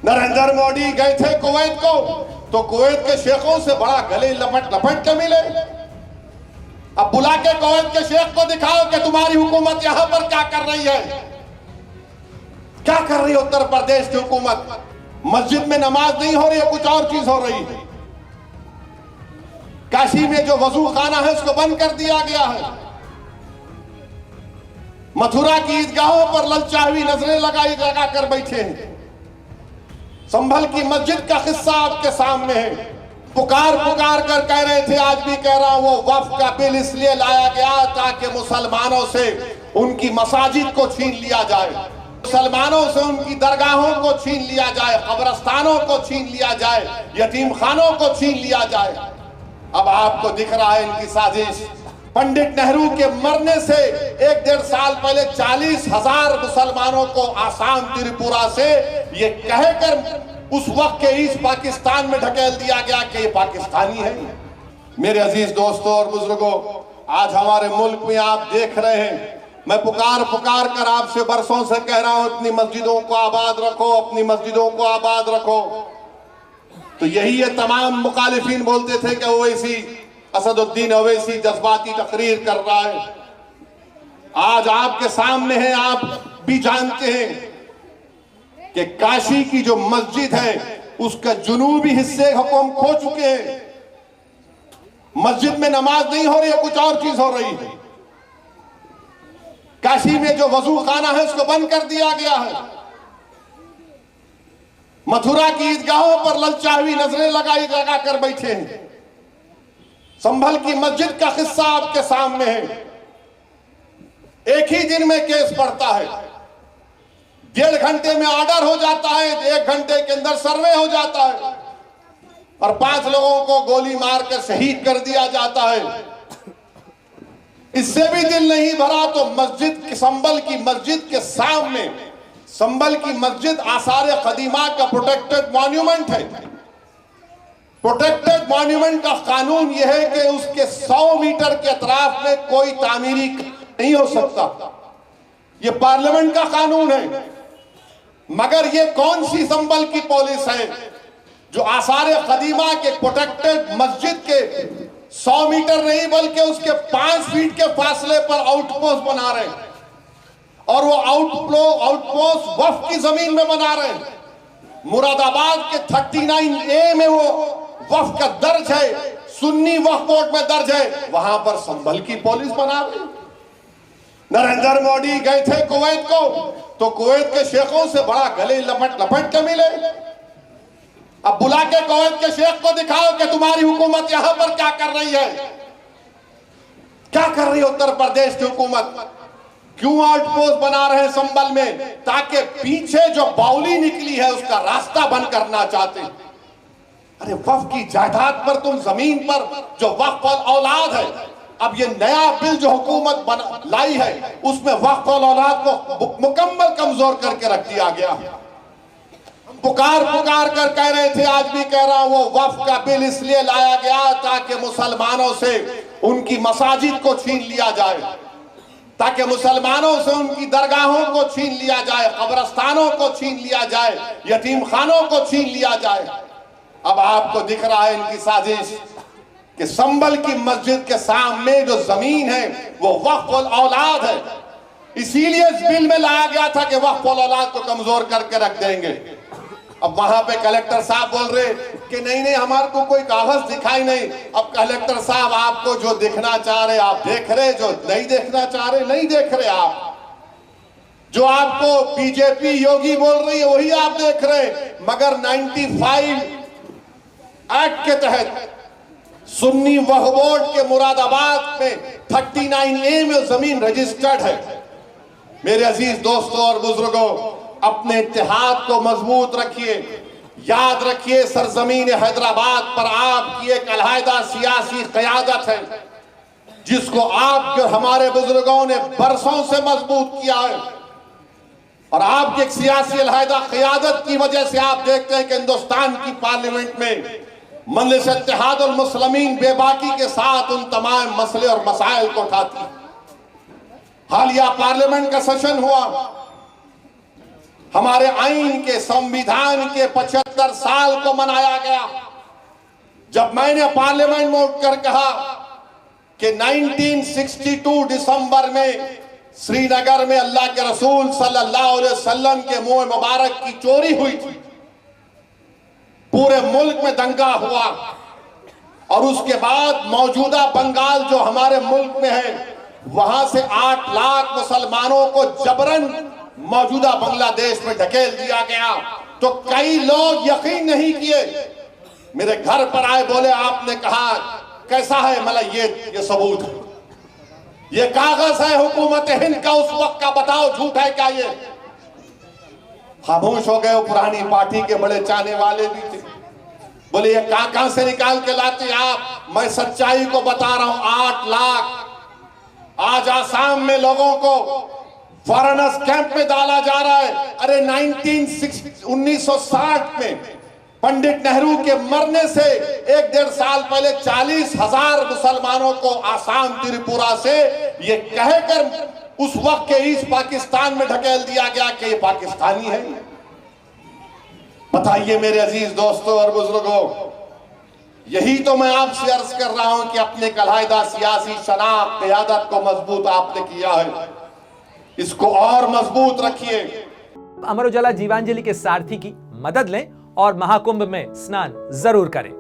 नरेंद्र मोदी गए थे कुवैत को, तो कुवैत के शेखों से बड़ा गले लपट लपट के मिले। अब बुला के कुवैत के शेख को दिखाओ कि तुम्हारी हुकूमत यहां पर क्या कर रही है। क्या कर रही है उत्तर प्रदेश की हुकूमत? मस्जिद में नमाज नहीं हो रही है, कुछ और चीज हो रही है। काशी में जो वजू खाना है उसको बंद कर दिया गया है। मथुरा की ईदगाहों पर ललचावी नजरें लगा कर बैठे हैं। संभल की मस्जिद का किस्सा आपके सामने है। पुकार पुकार कर कह रहे थे, आज भी कह रहा हूं, वो वक्फ का बिल इसलिए लाया गया ताकि मुसलमानों से उनकी मसाजिद को छीन लिया जाए, मुसलमानों से उनकी दरगाहों को छीन लिया जाए, कब्रस्तानों को छीन लिया जाए, यतीम खानों को छीन लिया जाए। अब आपको दिख रहा है इनकी साजिश। पंडित नेहरू के मरने से 1-1.5 साल पहले 40,000 मुसलमानों को आसाम त्रिपुरा से ये कहकर उस वक्त के ईस्ट पाकिस्तान में ढकेल दिया गया कि ये पाकिस्तानी है। मेरे अजीज दोस्तों और बुजुर्गों, आज हमारे मुल्क में आप देख रहे हैं, मैं पुकार पुकार कर आपसे बरसों से कह रहा हूं, अपनी मस्जिदों को आबाद रखो, अपनी मस्जिदों को आबाद रखो। तो यही ये तमाम मुखालिफिन बोलते थे कि ओवैसी, असदुद्दीन ओवैसी जज्बाती तकरीर कर रहा है। आज आपके सामने है, आप भी जानते हैं कि काशी की जो मस्जिद है उसका जुनूबी हिस्से हुक्म खो चुके हैं। मस्जिद में नमाज नहीं हो रही है, कुछ और चीज हो रही है। काशी में जो वजू खाना है उसको बंद कर दिया गया है। मथुरा की ईदगाहों पर ललचावी नजरें लगा कर बैठे हैं। संभल की मस्जिद का किस्सा आपके सामने है। एक ही दिन में केस पड़ता है, 1.5 घंटे में ऑर्डर हो जाता है, 1 घंटे के अंदर सर्वे हो जाता है और 5 लोगों को गोली मारकर शहीद कर दिया जाता है। इससे भी दिल नहीं भरा तो मस्जिद, संभल की मस्जिद के सामने, संभल की मस्जिद आसार कदीमा का प्रोटेक्टेड मॉन्यूमेंट है। प्रोटेक्टेड मॉन्यूमेंट का कानून यह है कि उसके 100 मीटर के अतराफ में कोई तामीरी नहीं हो सकता। यह पार्लियामेंट का कानून है। मगर यह कौन सी संभल की पुलिस है जो आसार कदीमा के प्रोटेक्टेड मस्जिद के 100 मीटर नहीं बल्कि उसके 5 फीट के फासले पर आउटपोस्ट बना रहे हैं, और वो आउटपोस्ट वक्फ की जमीन में बना रहे हैं। मुरादाबाद के 39A में वो वक्फ का दर्ज है, सुन्नी वक्फ बोर्ड में दर्ज है, वहां पर संभल की पुलिस बना रही। नरेंद्र मोदी गए थे कुवैत को, तो कुवैत के शेखों से बड़ा गले लपट लपट के मिले। अब बुला के कुवैत के शेख को दिखाओ कि तुम्हारी हुकूमत यहां पर क्या कर रही है। क्या कर रही है उत्तर प्रदेश की हुकूमत? क्यों आउटपोस्ट बना रहे हैं संभल में? ताकि पीछे जो बाउली निकली है उसका रास्ता बंद करना चाहते हैं। अरे वक्फ की जायदाद पर, तुम जमीन पर जो वक्फ औलाद है, अब ये नया बिल जो हुकूमत लाई है उसमें वक्फ औलाद को मुकम्मल कमजोर करके रख दिया गया। पुकार पुकार कर कह रहे थे, आज भी कह रहा हूं, वो वक्फ का बिल इसलिए लाया गया ताकि मुसलमानों से उनकी मसाजिद को छीन लिया जाए, ताकि मुसलमानों से उनकी दरगाहों को छीन लिया जाए, कब्रस्तानों को छीन लिया जाए, यतीम खानों को छीन लिया जाए। अब आपको दिख रहा है इनकी साजिश कि संभल की मस्जिद के सामने जो जमीन है वो वक्फ औलाद है। इसीलिए इस बिल में लाया गया था कि वक्फ औलाद को कमजोर करके रख देंगे। अब वहां पे कलेक्टर साहब बोल रहे कि नहीं नहीं, हमारे को कोई कागज दिखाई नहीं। अब कलेक्टर साहब, आपको जो देखना चाह रहे आप देख रहे, जो नहीं देखना चाह रहे नहीं देख रहे। आप जो आपको बीजेपी योगी बोल रही है वही आप देख रहे। मगर 95 एक्ट के तहत सुन्नी वक्फ बोर्ड के मुरादाबाद में 39A में जमीन रजिस्टर्ड है। मेरे अजीज दोस्तों और बुजुर्गों, अपने इत्तेहाद को मजबूत रखिए। याद रखिए, सरजमीन हैदराबाद पर आपकी एक अलहदा सियासी क़यादत है जिसको आपके और हमारे बुजुर्गों ने बरसों से मजबूत किया है। और आपकी एक सियासी अलहदा क़यादत की वजह से आप देखते हैं कि हिंदुस्तान की पार्लियामेंट में मजलिस इत्तेहाद और मुस्लिमीन बेबाकी के साथ उन तमाम मसले और मसाइल को उठाती। हालिया पार्लियामेंट का सेशन हुआ, हमारे आईन के, संविधान के 75 साल को मनाया गया। जब मैंने पार्लियामेंट में उठकर कहा कि 1962 दिसंबर में श्रीनगर में अल्लाह के रसूल सल्लल्लाहु अलैहि वसल्लम के मुंह मुबारक की चोरी हुई थी, पूरे मुल्क में दंगा हुआ, और उसके बाद मौजूदा बंगाल जो हमारे मुल्क में है, वहां से 8 लाख मुसलमानों को जबरन मौजूदा बांग्लादेश में ढकेल दिया गया, तो कई लोग यकीन नहीं किए। मेरे घर पर आए, बोले आपने कहा कैसा है, मतलब ये सबूत है, ये कागज है हुकूमत हिंद का उस वक्त का, बताओ झूठ है क्या ये? खामोश हो गए। पुरानी पार्टी के बड़े चाहने वाले भी थे, बोले ये कहां से निकाल के लाते आप? मैं सच्चाई को बता रहा हूं। 8 लाख आज आसाम में लोगों को फॉरेनर्स कैंप में डाला जा रहा है। अरे 1960 में पंडित नेहरू के मरने से 1-1.5 साल पहले 40,000 मुसलमानों को आसाम त्रिपुरा से ये कहकर उस वक्त के ईस्ट पाकिस्तान में ढकेल दिया गया कि ये पाकिस्तानी है। बताइए मेरे अजीज दोस्तों और बुजुर्गों, यही तो मैं आपसे अर्ज कर रहा हूं कि अपने कलायदा सियासी शनाख्त क़यादत को मजबूत आपने किया है, इसको और मजबूत रखिए। अमर उजाला जीवांजलि के सारथी की मदद लें और महाकुंभ में स्नान जरूर करें।